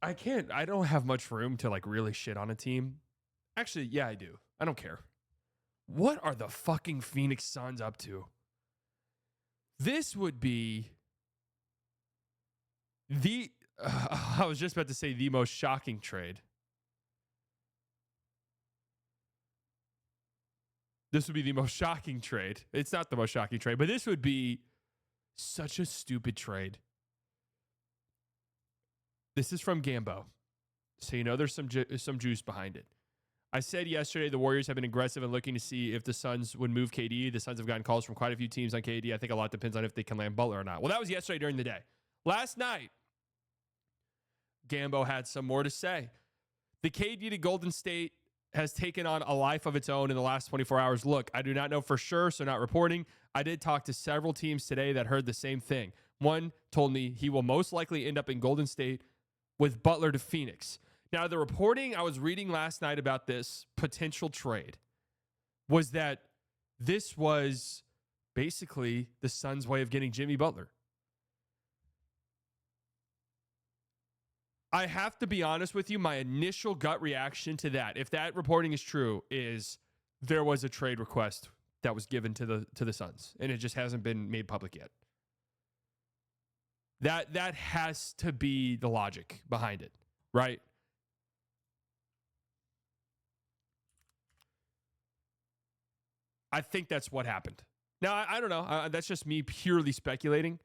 I don't have much room to like really shit on a team. Actually, yeah, I do. I don't care. What are the fucking Phoenix Suns up to? This would be I was just about to say the most shocking trade. This would be the most shocking trade. It's not the most shocking trade, but this would be such a stupid trade. This is from Gambo. So you know there's some juice behind it. I said yesterday the Warriors have been aggressive and looking to see if the Suns would move KD. The Suns have gotten calls from quite a few teams on KD. I think a lot depends on if they can land Butler or not. Well, that was yesterday during the day. Last night, Gambo had some more to say. The KD to Golden State has taken on a life of its own in the last 24 hours. Look, I do not know for sure, so not reporting. I did talk to several teams today that heard the same thing. One told me he will most likely end up in Golden State with Butler to Phoenix. Now, the reporting I was reading last night about this potential trade was that this was basically the Suns' way of getting Jimmy Butler. I have to be honest with you, my initial gut reaction to that, if that reporting is true, is there was a trade request that was given to the Suns, and it just hasn't been made public yet. That has to be the logic behind it, right? I think that's what happened. Now, I don't know. That's just me purely speculating.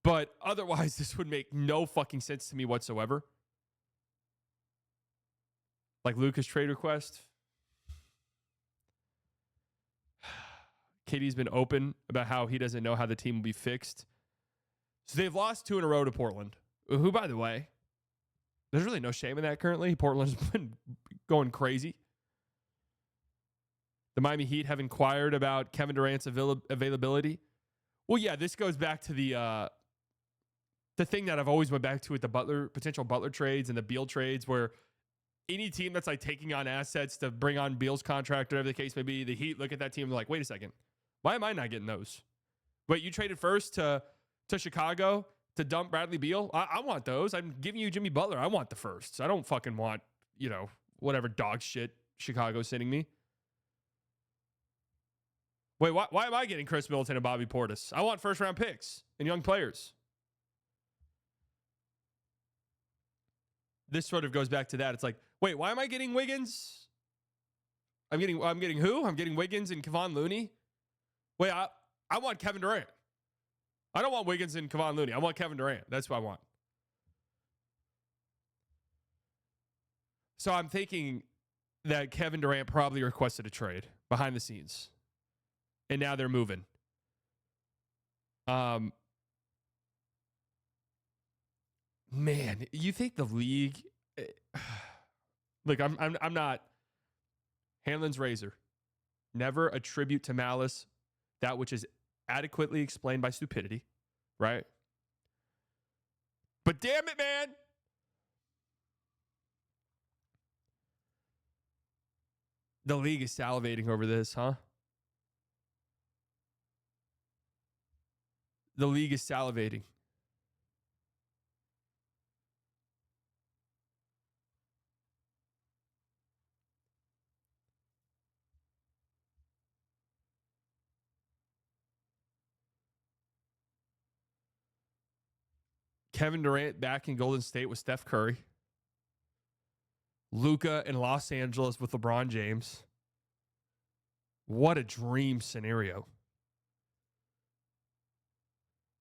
But otherwise, this would make no fucking sense to me whatsoever. Like Luka's trade request. KD's been open about how he doesn't know how the team will be fixed. So they've lost 2 in a row to Portland, who, by the way, there's really no shame in that currently. Portland's been going crazy. The Miami Heat have inquired about Kevin Durant's availability. Well, yeah, this goes back to the thing that I've always went back to with the potential Butler trades and the Beal trades, where any team that's like taking on assets to bring on Beal's contract, whatever the case may be, the Heat look at that team and they're like, wait a second, why am I not getting those? Wait, you traded first to Chicago to dump Bradley Beal? I want those. I'm giving you Jimmy Butler. I want the firsts. I don't fucking want, whatever dog shit Chicago's sending me. Wait, why am I getting Chris Middleton and Bobby Portis? I want first-round picks and young players. This sort of goes back to that. It's like, wait, why am I getting Wiggins? I'm getting who? I'm getting Wiggins and Kevon Looney. Wait, I want Kevin Durant. I don't want Wiggins and Kevon Looney. I want Kevin Durant. That's what I want. So I'm thinking that Kevin Durant probably requested a trade behind the scenes. And now they're moving. Man, you think the league? Look, I'm not Hanlon's razor. Never attribute to malice that which is adequately explained by stupidity, right? But damn it, man. The league is salivating over this, huh? The league is salivating. Kevin Durant back in Golden State with Steph Curry. Luka in Los Angeles with LeBron James. What a dream scenario.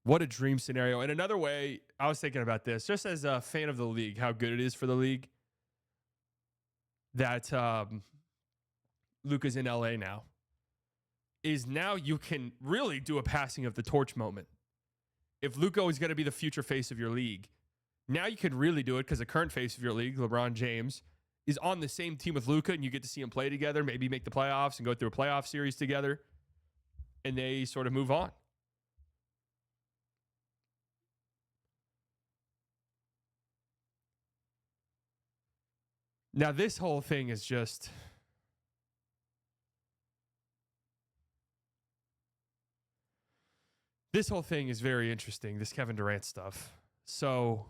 What a dream scenario. And another way, I was thinking about this, just as a fan of the league, how good it is for the league, that Luka's in LA now, is now you can really do a passing of the torch moment. If Luka is going to be the future face of your league, now you can really do it because the current face of your league, LeBron James, is on the same team with Luka, and you get to see them play together, maybe make the playoffs and go through a playoff series together, and they sort of move on. Now, this whole thing is just... This whole thing is very interesting, this Kevin Durant stuff. So,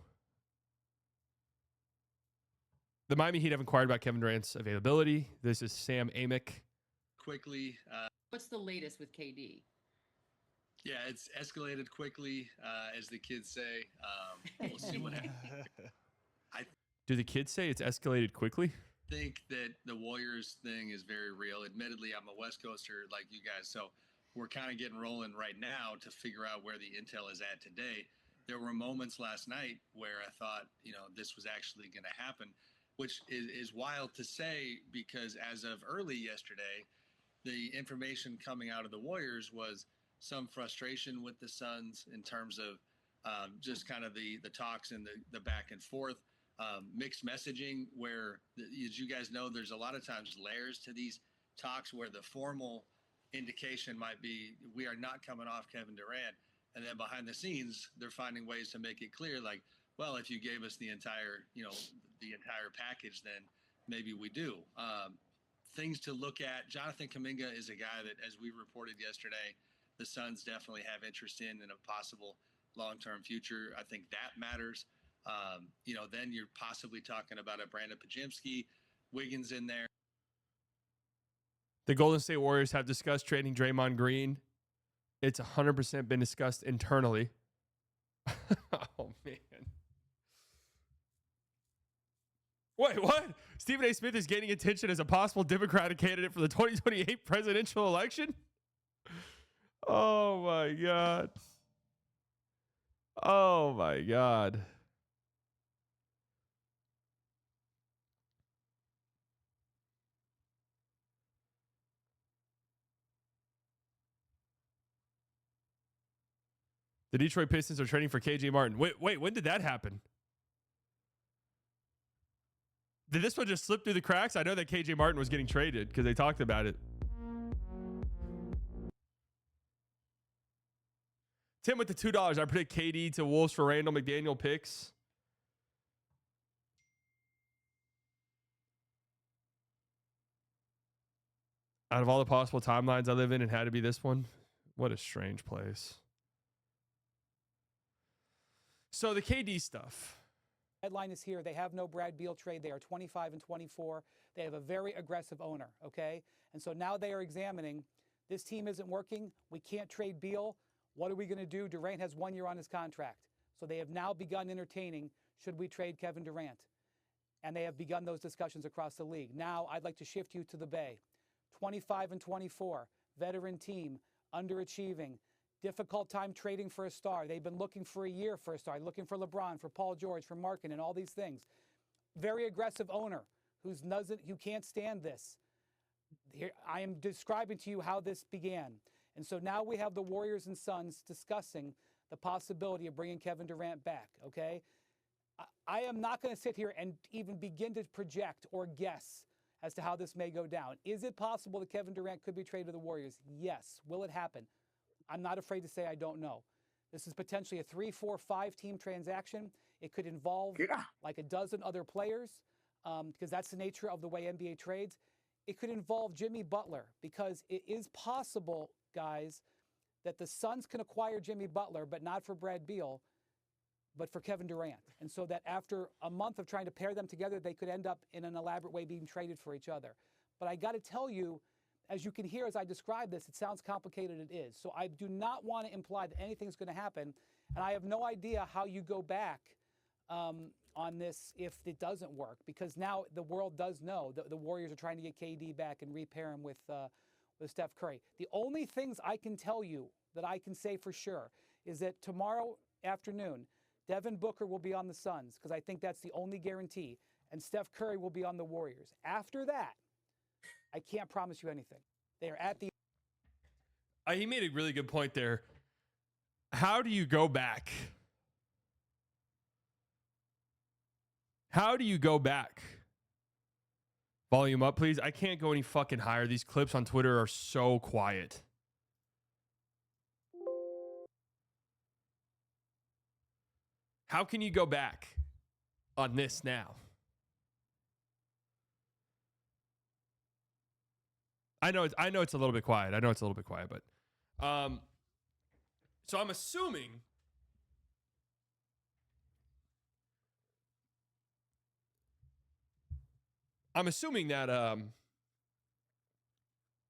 The Miami Heat have inquired about Kevin Durant's availability. This is Sam Amick. Quickly. What's the latest with KD? Yeah, it's escalated quickly, as the kids say. We'll see what happens. Do the kids say it's escalated quickly? I think that the Warriors thing is very real. Admittedly, I'm a West Coaster like you guys, so we're kind of getting rolling right now to figure out where the intel is at today. There were moments last night where I thought, this was actually going to happen, which is wild to say because as of early yesterday, the information coming out of the Warriors was some frustration with the Suns in terms of just kind of the talks and the back and forth. Mixed messaging where, as you guys know, there's a lot of times layers to these talks where the formal indication might be we are not coming off Kevin Durant. And then behind the scenes, they're finding ways to make it clear, like, well, if you gave us the entire package, then maybe we do. Things to look at. Jonathan Kuminga is a guy that, as we reported yesterday, the Suns definitely have interest in a possible long-term future. I think that matters. Then you're possibly talking about a Brandon Pajemski, Wiggins in there. The Golden State Warriors have discussed trading Draymond Green. It's 100% been discussed internally. Oh, man. Wait, what? Stephen A. Smith is gaining attention as a possible Democratic candidate for the 2028 presidential election? Oh, my God. Oh, my God. The Detroit Pistons are trading for KJ Martin. Wait, when did that happen? Did this one just slip through the cracks? I know that KJ Martin was getting traded because they talked about it. Tim with the $2. I predict KD to Wolves for Randall McDaniel picks. Out of all the possible timelines I live in, it had to be this one. What a strange place. So the KD stuff. Headline is here. They have no Brad Beal trade. They are 25-24. They have a very aggressive owner, okay? And so now they are examining, this team isn't working. We can't trade Beal. What are we going to do? Durant has 1 year on his contract. So they have now begun entertaining, should we trade Kevin Durant? And they have begun those discussions across the league. Now I'd like to shift you to the Bay. 25-24, veteran team, underachieving. Difficult time trading for a star. They've been looking for a year for a star, looking for LeBron, for Paul George, for Markin, and all these things. Very aggressive owner who can't stand this. Here, I am describing to you how this began. And so now we have the Warriors and Suns discussing the possibility of bringing Kevin Durant back, okay? I am not going to sit here and even begin to project or guess as to how this may go down. Is it possible that Kevin Durant could be traded to the Warriors? Yes. Will it happen? I'm not afraid to say I don't know. This is potentially a 3, 4, 5 team transaction. It could involve like a dozen other players because that's the nature of the way NBA trades. It could involve Jimmy Butler because it is possible, guys, that the Suns can acquire Jimmy Butler, but not for Brad Beal, but for Kevin Durant. And so that after a month of trying to pair them together, they could end up in an elaborate way being traded for each other. But I got to tell you, as you can hear as I describe this, it sounds complicated. It is. So I do not want to imply that anything's going to happen. And I have no idea how you go back on this if it doesn't work, because now the world does know that the Warriors are trying to get KD back and repair him with Steph Curry. The only things I can tell you that I can say for sure is that tomorrow afternoon, Devin Booker will be on the Suns because I think that's the only guarantee, and Steph Curry will be on the Warriors. After that, I can't promise you anything. They are at the... He made a really good point there. How do you go back? How do you go back? Volume up, please. I can't go any fucking higher. These clips on Twitter are so quiet. How can you go back on this now? I know it's a little bit quiet. But so I'm assuming I'm assuming that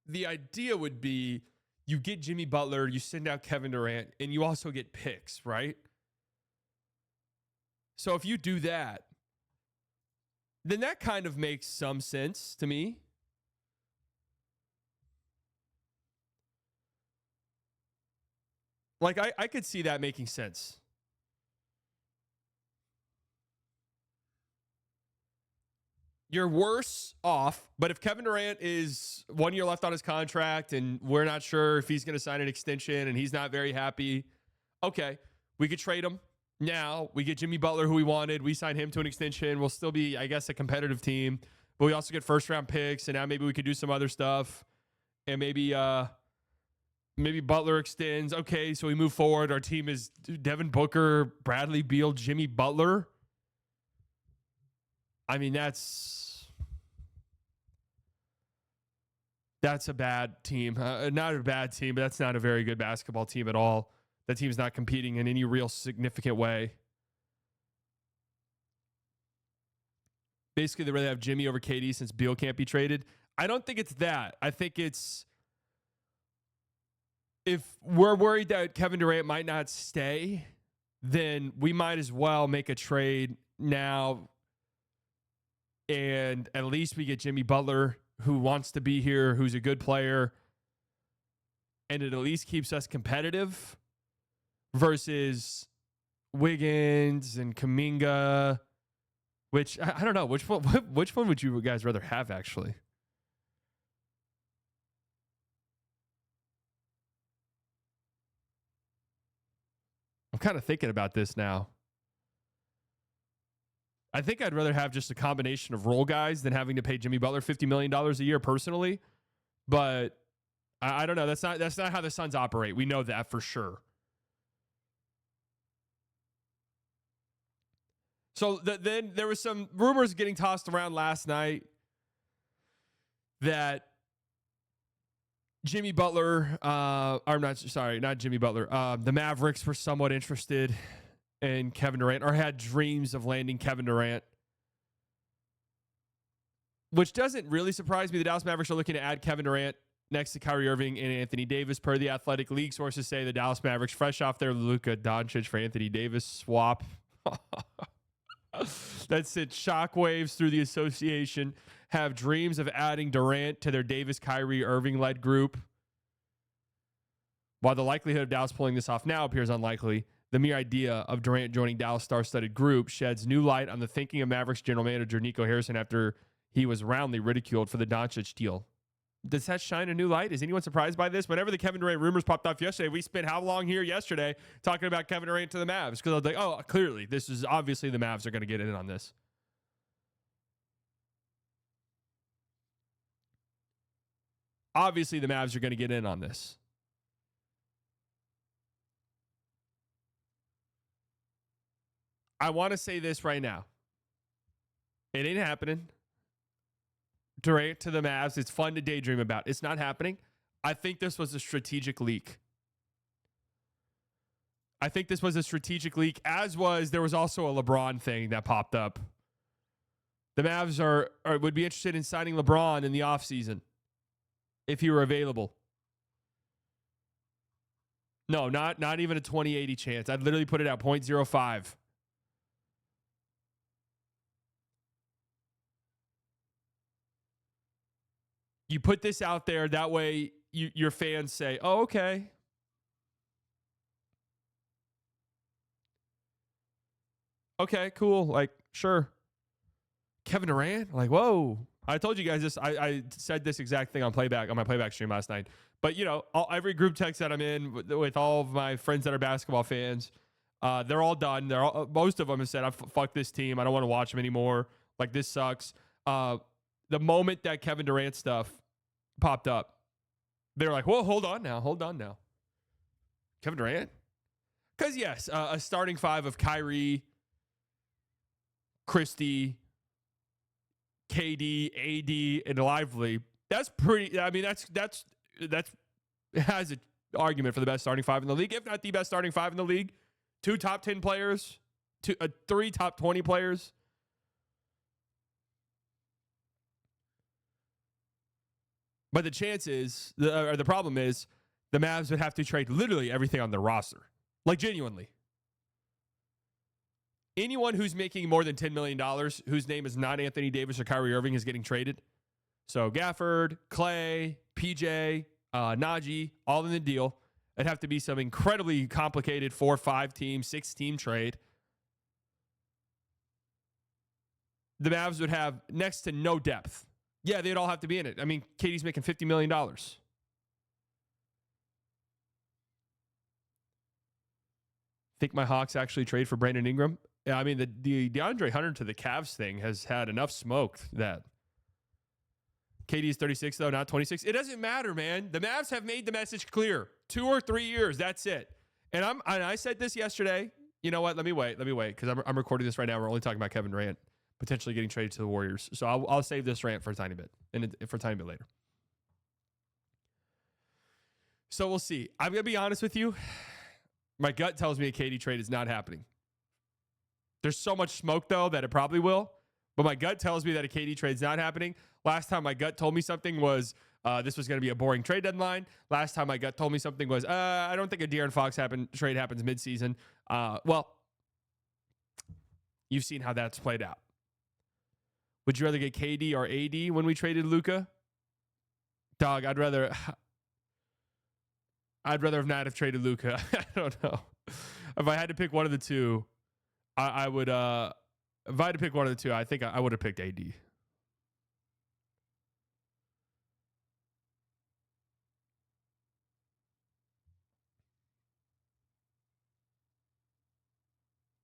the idea would be you get Jimmy Butler, you send out Kevin Durant, and you also get picks, right? So if you do that, then that kind of makes some sense to me. Like, I could see that making sense. You're worse off, but if Kevin Durant is 1 year left on his contract and we're not sure if he's going to sign an extension and he's not very happy, okay, we could trade him. Now we get Jimmy Butler, who we wanted. We sign him to an extension. We'll still be, I guess, a competitive team, but we also get first round picks. And now maybe we could do some other stuff, and maybe Butler extends. Okay, so we move forward. Our team is Devin Booker, Bradley Beal, Jimmy Butler. I mean, that's a bad team. Not a bad team, but that's not a very good basketball team at all. That team's not competing in any real significant way. Basically, they rather have Jimmy over KD since Beal can't be traded. I don't think it's that. I think it's if we're worried that Kevin Durant might not stay, then we might as well make a trade now. And at least we get Jimmy Butler, who wants to be here, who's a good player. And it at least keeps us competitive versus Wiggins and Kuminga, which I don't know. Which one would you guys rather have, actually? I'm kind of thinking about this now. I think I'd rather have just a combination of role guys than having to pay Jimmy Butler $50 million a year personally. But I don't know. That's not how the Suns operate. We know that for sure. So then there was some rumors getting tossed around last night that Jimmy Butler, not Jimmy Butler, the Mavericks were somewhat interested in Kevin Durant or had dreams of landing Kevin Durant, which doesn't really surprise me. The Dallas Mavericks are looking to add Kevin Durant next to Kyrie Irving and Anthony Davis. Per the Athletic, league sources say the Dallas Mavericks, fresh off their Luka Doncic for Anthony Davis swap, that sent shockwaves through the association, have dreams of adding Durant to their Davis, Kyrie, Irving-led group. While the likelihood of Dallas pulling this off now appears unlikely, the mere idea of Durant joining Dallas' star-studded group sheds new light on the thinking of Mavericks general manager Nico Harrison after he was roundly ridiculed for the Doncic deal. Does that shine a new light? Is anyone surprised by this? Whenever the Kevin Durant rumors popped off yesterday, we spent how long here yesterday talking about Kevin Durant to the Mavs? Because I was like, oh, clearly, this is obviously the Mavs are going to get in on this. Obviously, the Mavs are going to get in on this. I want to say this right now. It ain't happening. Durant to the Mavs, it's fun to daydream about. It's not happening. I think this was a strategic leak. As there was also a LeBron thing that popped up. The Mavs would be interested in signing LeBron in the offseason if he were available. No, not even a 20/80 chance. I'd literally put it at 0.05. You put this out there, that way your fans say, oh, okay. Okay, cool. Like, sure. Kevin Durant? Like, whoa. I told you guys this. I said this exact thing on my playback stream last night. But, every group text that I'm in with all of my friends that are basketball fans, they're all done. Most of them have said, fuck this team. I don't want to watch them anymore. Like, this sucks. The moment that Kevin Durant stuff popped up, they're like, well, hold on now. Kevin Durant? Because, yes, a starting five of Kyrie, Christie, KD, AD, and Lively. That's pretty, I mean, that's has an argument for the best starting five in the league, if not the best starting five in the league. 2 top 10 players, 3 top 20 players. But the chance is, or the problem is, the Mavs would have to trade literally everything on their roster. Like, genuinely. Anyone who's making more than $10 million, whose name is not Anthony Davis or Kyrie Irving, is getting traded. So Gafford, Clay, PJ, Najee, all in the deal. It'd have to be some incredibly complicated 4, 5 team, 6 team trade. The Mavs would have next to no depth. Yeah, they'd all have to be in it. I mean, KD's making $50 million. Think my Hawks actually trade for Brandon Ingram? Yeah, I mean, the DeAndre Hunter to the Cavs thing has had enough smoke that KD is 36, though, not 26. It doesn't matter, man. The Mavs have made the message clear. 2 or 3 years, that's it. And I said this yesterday. You know what? Let me wait, because I'm recording this right now. We're only talking about Kevin Durant potentially getting traded to the Warriors. So I'll save this rant for a tiny bit, and for a tiny bit later. So we'll see. I'm going to be honest with you. My gut tells me a KD trade is not happening. There's so much smoke, though, that it probably will. But my gut tells me that a KD trade is not happening. Last time my gut told me something was this was going to be a boring trade deadline. Last time my gut told me something was I don't think a De'Aaron Fox trade happens midseason. Well, you've seen how that's played out. Would you rather get KD or AD when we traded Luka? Dog, I'd rather have not have traded Luka. I don't know. If I had to pick one of the two, I would. If I had to pick one of the two, I think I would have picked AD.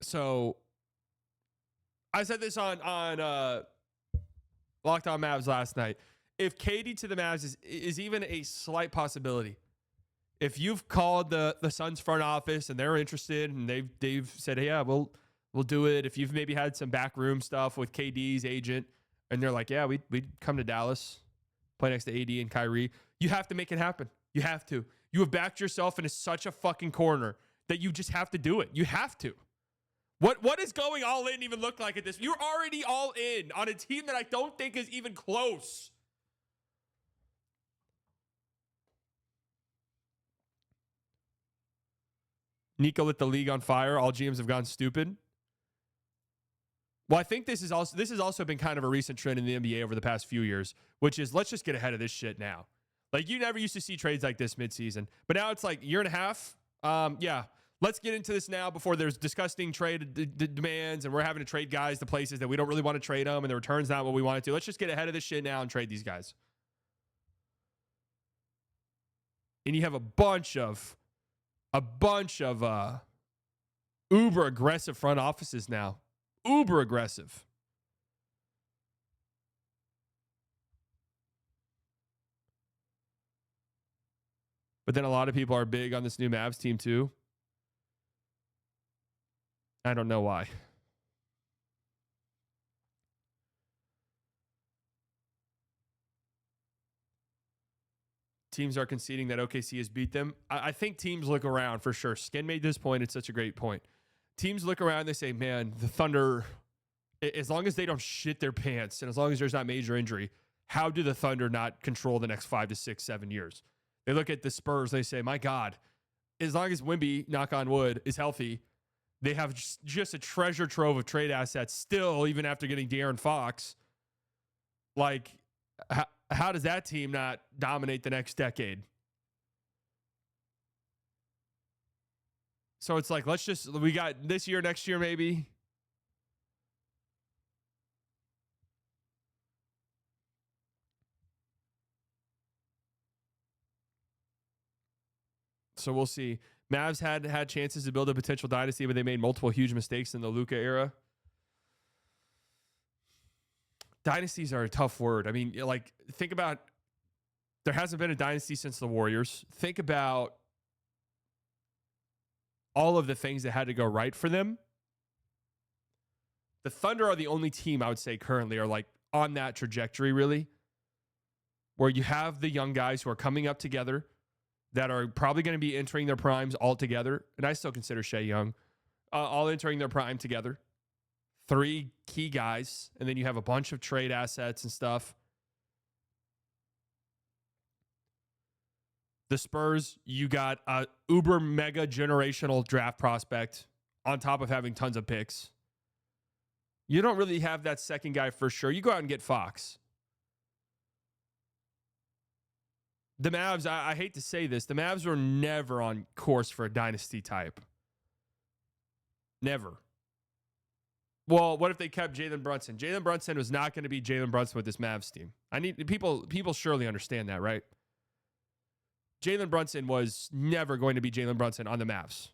So I said this on Locked On Mavs last night. If KD to the Mavs is even a slight possibility, if you've called the Suns front office and they're interested and they've said, hey, yeah, we'll do it. If you've maybe had some backroom stuff with KD's agent and they're like, yeah, we'd come to Dallas, play next to AD and Kyrie, you have to make it happen. You have to. You have backed yourself into such a fucking corner that you just have to do it. You have to. What does going all in even look like at this? You're already all in on a team that I don't think is even close. Nico lit the league on fire. All GMs have gone stupid. Well, I think this has also been kind of a recent trend in the NBA over the past few years, which is let's just get ahead of this shit now. Like, you never used to see trades like this midseason, but now it's like year and a half. Yeah. Let's get into this now before there's disgusting trade demands and we're having to trade guys to places that we don't really want to trade them and the return's not what we want it to. Let's just get ahead of this shit now and trade these guys. And you have a bunch of uber aggressive front offices now. Uber aggressive. But then a lot of people are big on this new Mavs team too. I don't know why. Teams are conceding that OKC has beat them. I think teams look around for sure. Skin made this point. It's such a great point. Teams look around. They say, man, the Thunder, as long as they don't shit their pants and as long as there's not major injury, how do the Thunder not control the next 5 to 6, 7 years? They look at the Spurs. They say, my God, as long as Wemby, knock on wood, is healthy, they have just a treasure trove of trade assets still, even after getting De'Aaron Fox. Like, how does that team not dominate the next decade? So it's like, we got this year, next year, maybe. So we'll see. Mavs had chances to build a potential dynasty, but they made multiple huge mistakes in the Luka era. Dynasties are a tough word. I mean, like, think about, there hasn't been a dynasty since the Warriors. Think about all of the things that had to go right for them. The Thunder are the only team I would say currently are like on that trajectory, really, where you have the young guys who are coming up together that are probably going to be entering their primes all together. And I still consider Shea young, all entering their prime together. 3 key guys. And then you have a bunch of trade assets and stuff. The Spurs, you got a uber mega generational draft prospect on top of having tons of picks. You don't really have that second guy for sure. You go out and get Fox. The Mavs, I hate to say this, the Mavs were never on course for a dynasty type. Never. Well, what if they kept Jalen Brunson? Jalen Brunson was not going to be Jalen Brunson with this Mavs team. People surely understand that, right? Jalen Brunson was never going to be Jalen Brunson on the Mavs.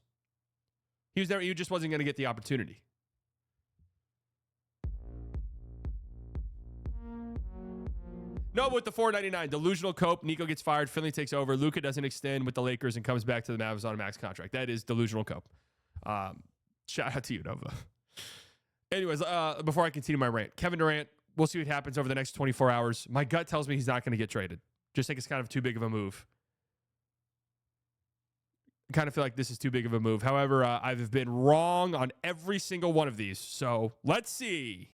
He just wasn't going to get the opportunity. No, with the $4.99, delusional cope. Nico gets fired. Finley takes over. Luka doesn't extend with the Lakers and comes back to the Mavs on a max contract. That is delusional cope. Shout out to you, Nova. Anyways, before I continue my rant, Kevin Durant, we'll see what happens over the next 24 hours. My gut tells me he's not going to get traded. Just think it's kind of too big of a move. I kind of feel like this is too big of a move. However, I've been wrong on every single one of these. So let's see.